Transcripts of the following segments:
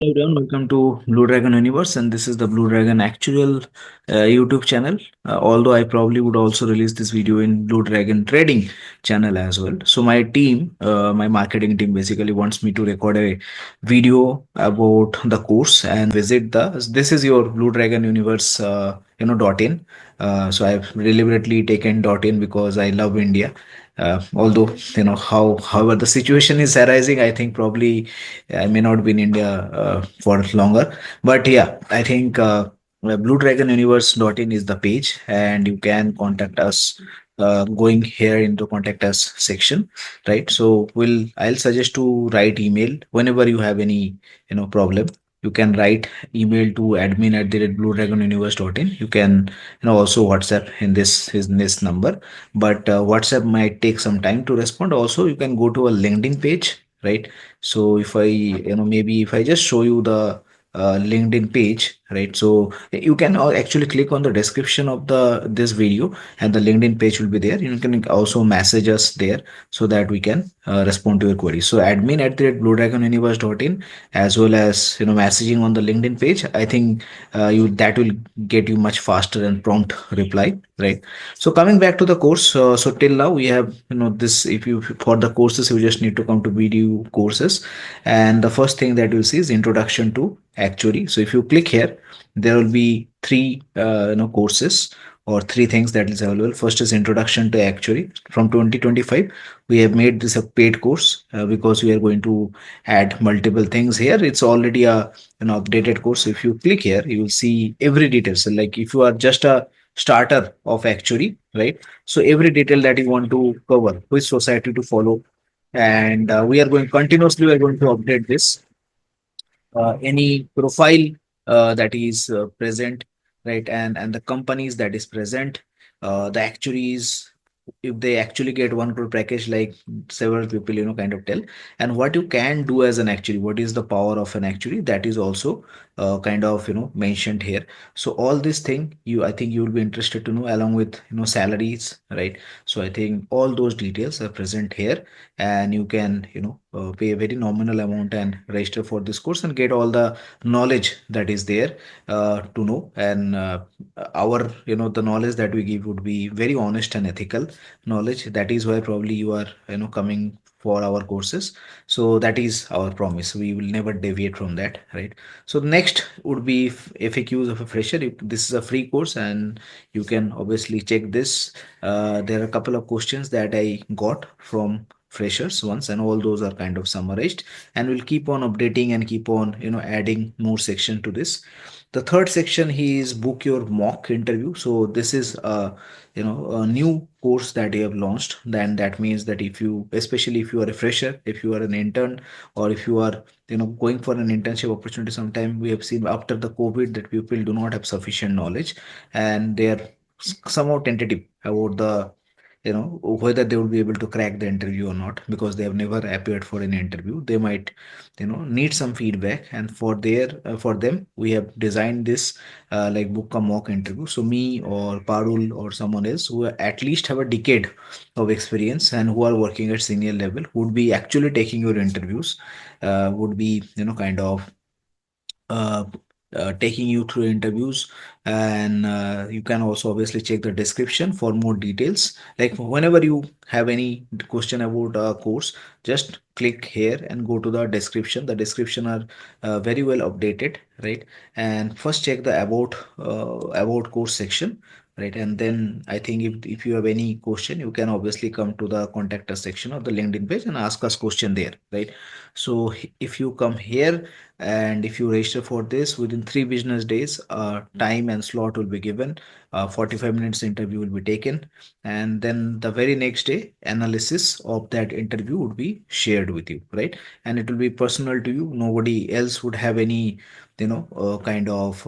Hello everyone, welcome to Blue Dragon Universe, and this is the Blue Dragon Actuarial YouTube channel. Although I probably would also release this video in Blue Dragon Trading channel as well. So my team, my marketing team, basically wants me to record a video about the course and visit the. This is your Blue Dragon Universe, .in. So I've deliberately taken .in because I love India. Although however the situation is arising, I think probably I may not be in India for longer. But yeah, I think bluedragonuniverse.in is the page, and you can contact us going here into contact us section, right? So I'll suggest to write email whenever you have any problem. You can write email to admin@bluedragonuniverse.in. You can also WhatsApp in this number, but WhatsApp might take some time to respond. Also, you can go to a LinkedIn page, right? So if I maybe if I just show you the LinkedIn page, right? So you can actually click on the description of the this video, and the LinkedIn page will be there. You can also message us there so that we can respond to your query. So admin@bluedragonuniverse.in, as well as messaging on the LinkedIn page. I think you that will get you much faster and prompt reply, right? So coming back to the course, so till now we have this. If you for the courses, you just need to come to BDU courses, and the first thing that you'll see is introduction to Actuary. So if you click here, there will be three courses or three things that is available. First is introduction to Actuary from 2025. We have made this a paid course because we are going to add multiple things here. It's already a an updated course. If you click here, you will see every detail. So like if you are just a starter of Actuary, right? So every detail that you want to cover, which society to follow, and we are going continuously. We are going to update this. Any profile that is present, right, and the companies that is present, the actuaries, if they actually get 1 crore package, like several people kind of tell, and what you can do as an actuary, what is the power of an actuary, that is also kind of mentioned here. So all this thing, I think you will be interested to know, along with salaries, right? So I think all those details are present here, and you can pay a very nominal amount and register for this course and get all the knowledge that is there to know. And our the knowledge that we give would be very honest and ethical knowledge. That is why probably you are coming for our courses. So that is our promise. We will never deviate from that, right? So next would be FAQs of a fresher. This is a free course, and you can obviously check this. There are a couple of questions that I got from freshers once, and all those are kind of summarized, and we'll keep on updating and keep on adding more section to this. The third section is book your mock interview. So this is a new course that you have launched. Then that means that if you, especially if you are a fresher, if you are an intern, or if you are going for an internship opportunity, sometime we have seen after the COVID that people do not have sufficient knowledge, and they are somehow tentative about the whether they will be able to crack the interview or not, because they have never appeared for an interview. They might need some feedback, and for them we have designed this like book a mock interview. So me or Parul or someone else who at least have a decade of experience and who are working at senior level would be actually taking your interviews, would be kind of uh, taking you through interviews. And you can also obviously check the description for more details. Like whenever you have any question about a course, just click here and go to the description. The description are very well updated, right? And first check the about course section, right? And then I think if you have any question, you can obviously come to the contact us section of the LinkedIn page and ask us question there, right? So if you come here and if you register for this within 3 business days, time and slot will be given. 45 minutes interview will be taken, and then the very next day analysis of that interview would be shared with you, right? And it will be personal to you. Nobody else would have any kind of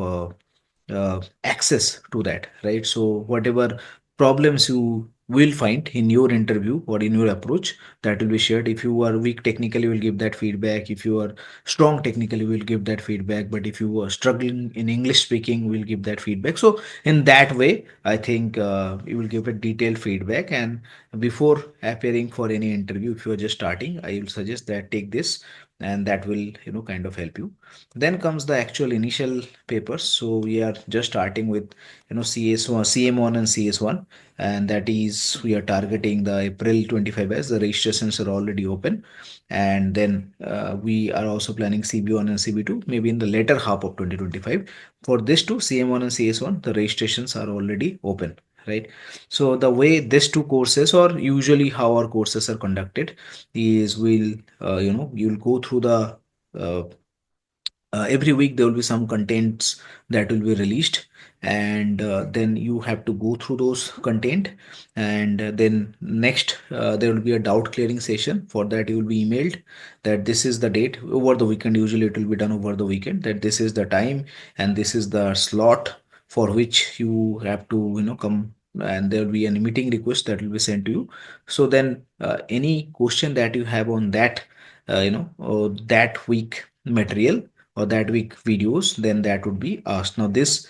access to that, right? So whatever problems you will find in your interview or in your approach, that will be shared. If you are weak technically, we'll give that feedback. If you are strong technically, we'll give that feedback. But if you are struggling in English speaking, we'll give that feedback. So in that way, I think you will give a detailed feedback. And before appearing for any interview, if you are just starting, I will suggest that take this and that will kind of help you. Then comes the actual initial papers. So we are just starting with CS1, CM1 and CS1, and that is we are targeting the April 25 as the registrations are already open. And then we are also planning CB1 and CB2 maybe in the later half of 2025. For this two, CM1 and CS1, the registrations are already open, right? So the way these two courses, or usually how our courses are conducted, is you'll go through the uh, every week there will be some contents that will be released, and then you have to go through those content. And then next there will be a doubt clearing session. For that you will be emailed that this is the date over the weekend. Usually it will be done over the weekend, that this is the time and this is the slot for which you have to come, and there will be a meeting request that will be sent to you. So then any question that you have on that week material or that week videos, then that would be asked. Now this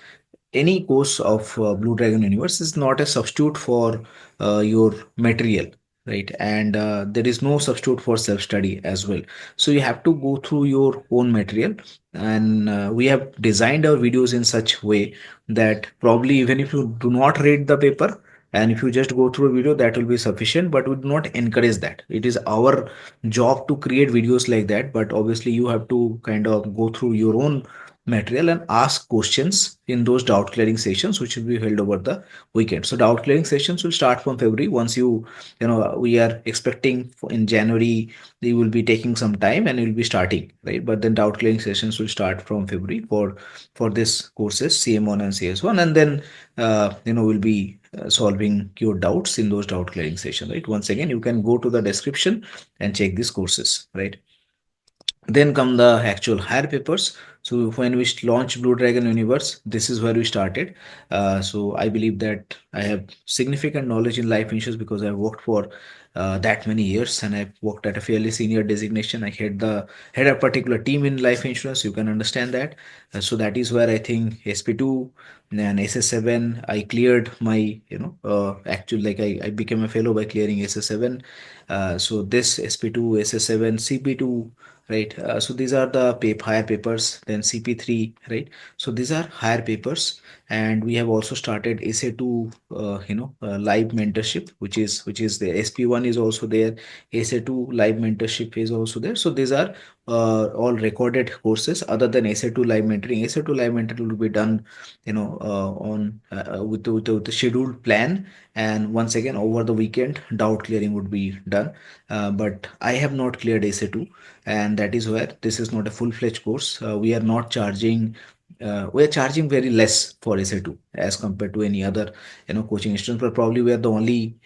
any course of Blue Dragon Universe is not a substitute for your material, right? And there is no substitute for self study as well. So you have to go through your own material, and we have designed our videos in such way that probably even if you do not read the paper, and if you just go through a video, that will be sufficient, but we do not encourage that. It is our job to create videos like that, but obviously you have to kind of go through your own material and ask questions in those doubt clearing sessions, which will be held over the weekend. So doubt clearing sessions will start from February. Once we are expecting in January they will be taking some time and will be starting, right? But then doubt clearing sessions will start from February for this courses CM1 and CS1, and then we'll be solving your doubts in those doubt clearing sessions, right? Once again, you can go to the description and check these courses, right? Then come the actual higher papers. So when we launched Blue Dragon Universe, this is where we started. So I believe that I have significant knowledge in life insurance because I've worked for that many years, and I've worked at a fairly senior designation. I had a particular team in life insurance. You can understand that. So that is where I think SP2 and SS7 I cleared my actual, like I became a fellow by clearing SS7. So this SP2, SS7, CP2, right? So these are the higher papers. Then CP3, right? So these are higher papers, and we have also started SA2 live mentorship, which is the SP1 is also there. SA2 live mentorship is also there. So these are all recorded courses. Other than SA2 live mentoring, SA2 live mentoring will be done on with the scheduled plan, and once again over the weekend doubt clearing would be done. But I have not cleared SA2, and that is where this is not a full-fledged course. We are not charging. We are charging very less for SA2 as compared to any other coaching institution. But probably we are the only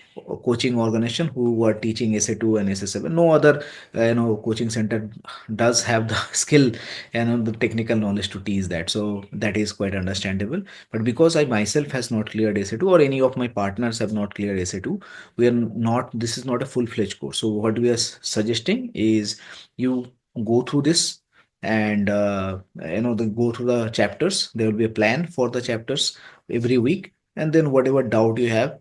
coaching organization who are teaching SA2 and SA7. No other coaching center does have the skill and the technical knowledge to teach that. So that is quite understandable. But because I myself has not cleared SA2, or any of my partners have not cleared SA2, we are not. This is not a full-fledged course. So what we are suggesting is you go through this, and go through the chapters. There will be a plan for the chapters every week, and then whatever doubt you have,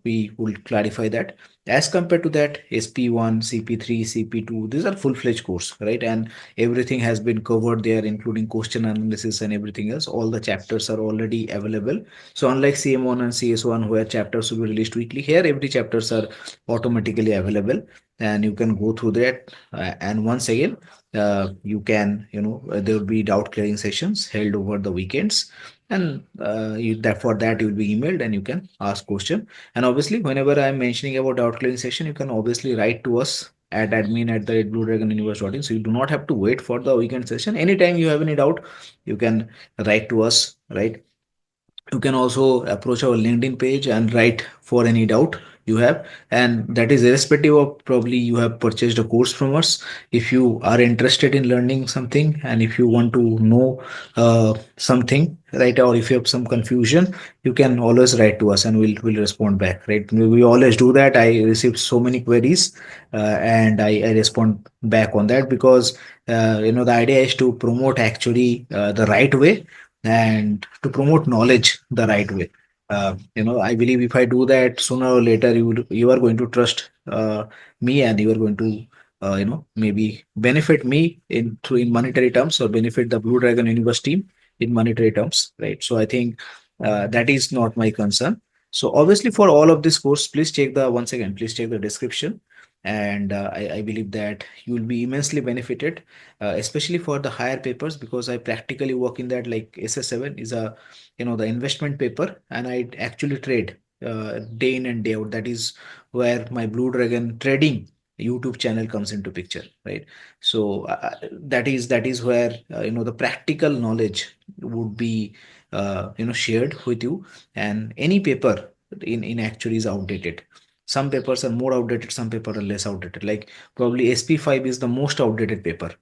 we will clarify that. As compared to that, SP1, CP3, CP2, these are full-fledged course, right? And everything has been covered there, including question analysis and everything else. All the chapters are already available. So unlike CM1 and CS1, where chapters will be released weekly, here every chapters are automatically available, and you can go through that. And once again, you can there will be doubt clearing sessions held over the weekends, and for that you will be emailed and you can ask question. And obviously whenever I'm mentioning about doubt clearing session, you can obviously write to us at admin@bluedragonuniverse.in. So you do not have to wait for the weekend session. Anytime you have any doubt, you can write to us, right? You can also approach our LinkedIn page and write for any doubt you have, and that is irrespective of probably you have purchased a course from us. If you are interested in learning something, and if you want to know something, right, or if you have some confusion, you can always write to us and we'll respond back, right? We always do that. I received so many queries, and I respond back on that, because the idea is to promote actually the right way, and to promote knowledge the right way. I believe if I do that, sooner or later you are going to trust me, and you are going to maybe benefit me in through in monetary terms, or benefit the Blue Dragon Universe team in monetary terms, right? So I think that is not my concern. So obviously, for all of this course, please check the once again, please check the description, and I believe that you will be immensely benefited, especially for the higher papers, because I practically work in that. Like SS7 is a, the investment paper, and I actually trade day in and day out. That is where my Blue Dragon trading YouTube channel comes into picture, right? So that is where the practical knowledge would be shared with you. And any paper in actually is outdated. Some papers are more outdated, some paper are less outdated. Like probably SP5 is the most outdated paper,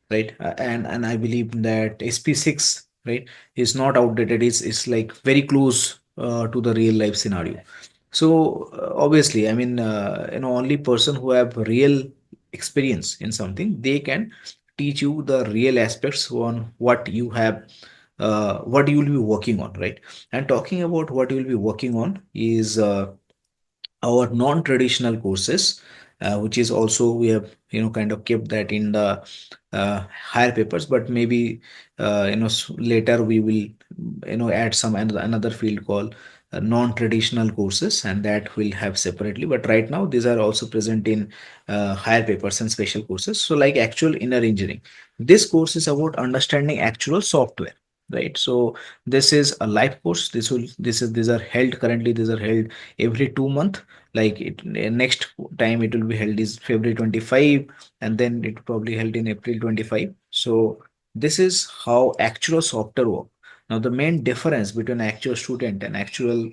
right? And I believe that SP6, right, is not outdated. It's like very close to the real life scenario. So obviously, I mean, only person who have real experience in something, they can teach you the real aspects on what you have, what you will be working on, right? And talking about what you will be working on is our non-traditional courses, which is also we have kind of kept that in the higher papers, but maybe later we will add some another field called non-traditional courses, and that will have separately. But right now these are also present in higher papers and special courses. So like actual inner engineering, this course is about understanding actual software, right? So this is a live course. These are held currently, these are held every 2 month. Like next time it will be held is February 25, and then it will probably held in April 25. So this is how actual software work. Now the main difference between actual student and actual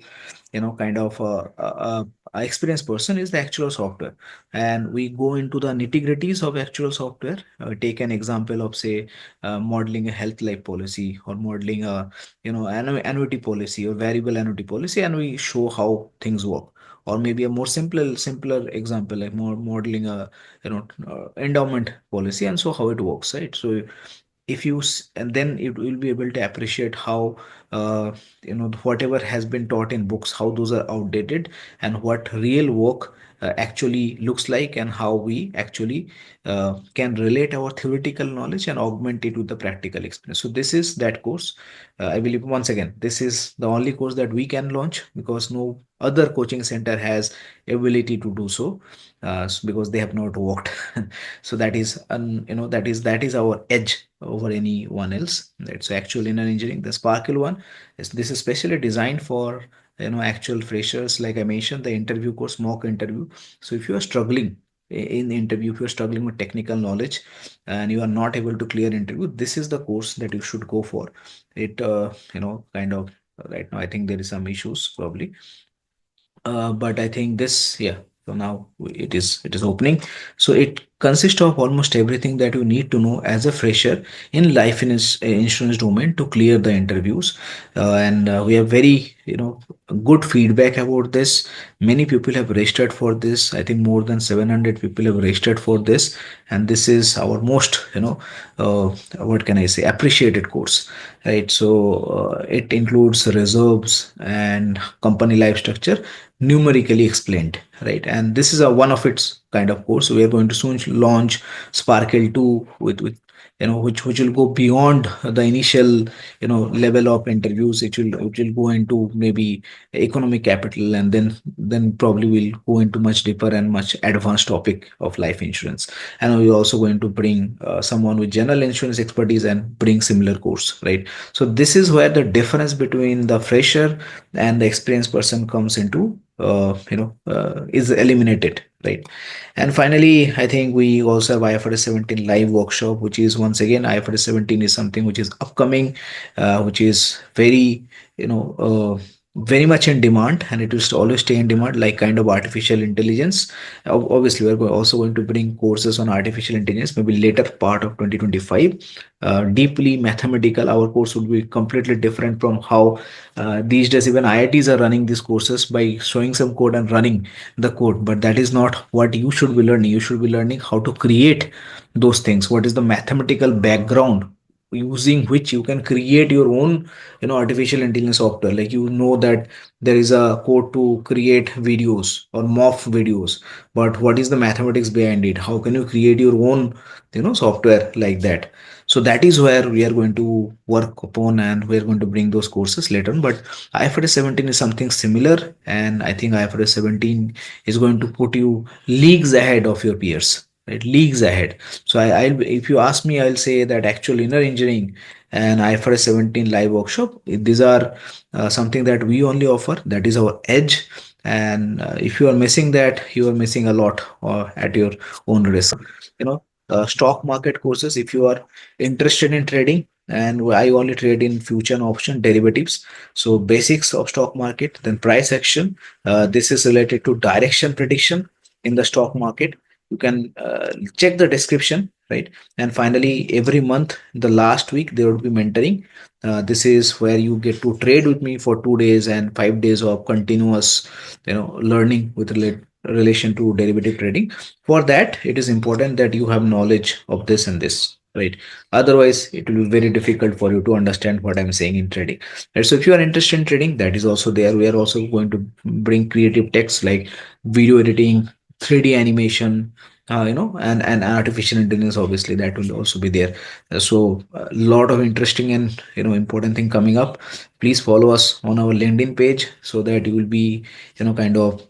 kind of a experienced person is the actual software. And we go into the nitty gritties of actual software. Take an example of, say, modeling a health life policy, or modeling a annuity policy or variable annuity policy, and we show how things work. Or maybe a more simpler example, like more modeling a endowment policy, and so how it works, right? So if you and then it will be able to appreciate how whatever has been taught in books, how those are outdated, and what real work actually looks like, and how we actually can relate our theoretical knowledge and augment it with the practical experience. So this is that course. I believe, once again, this is the only course that we can launch, because no other coaching center has ability to do so, because they have not worked. So that is that is our edge over anyone else, right? So actual inner engineering, the sparkle one, is this is specially designed for actual freshers. Like I mentioned, the interview course, mock interview. So if you are struggling in the interview, if you're struggling with technical knowledge and you are not able to clear interview, this is the course that you should go for. It kind of, right now I think there is some issues probably, but I think this, yeah. So now it is opening. So it consists of almost everything that you need to know as a fresher in life insurance domain to clear the interviews, and we have very good feedback about this. Many people have registered for this. I think more than 700 people have registered for this, and this is our most what can I say, appreciated course, right? So it includes reserves and company life structure numerically explained, right? And this is a one of its kind of course. We are going to soon launch Sparkle 2 with which will go beyond the initial level of interviews. It will go into maybe economic capital, and then probably will go into much deeper and much advanced topic of life insurance. And we're also going to bring someone with general insurance expertise and bring similar course, right? So this is where the difference between the fresher and the experienced person comes into is eliminated, right? And finally, I think we also have IFRS 17 live workshop, which is, once again, IFRS 17 is something which is upcoming, which is very very much in demand, and it will always stay in demand, like kind of artificial intelligence. Obviously, we're also going to bring courses on artificial intelligence maybe later part of 2025. Deeply mathematical, our course would be completely different from how these days even IITs are running these courses by showing some code and running the code. But that is not what you should be learning. You should be learning how to create those things. What is the mathematical background using which you can create your own artificial intelligence software. Like, that there is a code to create videos or morph videos, but what is the mathematics behind it? How can you create your own software like that? So that is where we are going to work upon, and we're going to bring those courses later on. But IFRS 17 is something similar, and I think IFRS 17 is going to put you leagues ahead of your peers, right? Leagues ahead. So if you ask me, I'll say that actual inner engineering and IFRS 17 live workshop, these are something that we only offer. That is our edge. And if you are missing that, you are missing a lot at your own risk. Stock market courses, if you are interested in trading, and I only trade in future and option derivatives. So basics of stock market, then price action. This is related to direction prediction in the stock market. You can check the description, right? And finally, every month, the last week, there would be mentoring. This is where you get to trade with me for 2 days and 5 days of continuous learning with relation to derivative trading. For that, it is important that you have knowledge of this and this, right? Otherwise, it will be very difficult for you to understand what I'm saying in trading, right? So if you are interested in trading, that is also there. We are also going to bring creative texts like video editing, 3D animation, and artificial intelligence. Obviously, that will also be there. So a lot of interesting and important thing coming up. Please follow us on our LinkedIn page so that you will be kind of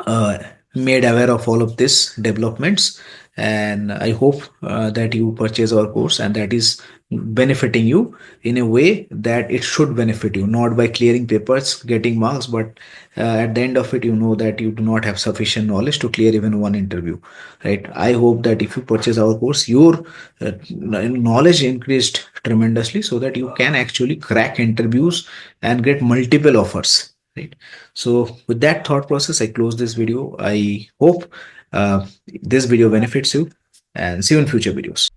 uh, made aware of all of this developments. And I hope that you purchase our course, and that is benefiting you in a way that it should benefit you, not by clearing papers, getting marks, but at the end of it, that you do not have sufficient knowledge to clear even one interview, right? I hope that if you purchase our course, your knowledge increased tremendously, so that you can actually crack interviews and get multiple offers, right? So with that thought process, I close this video. I hope this video benefits you, and see you in future videos.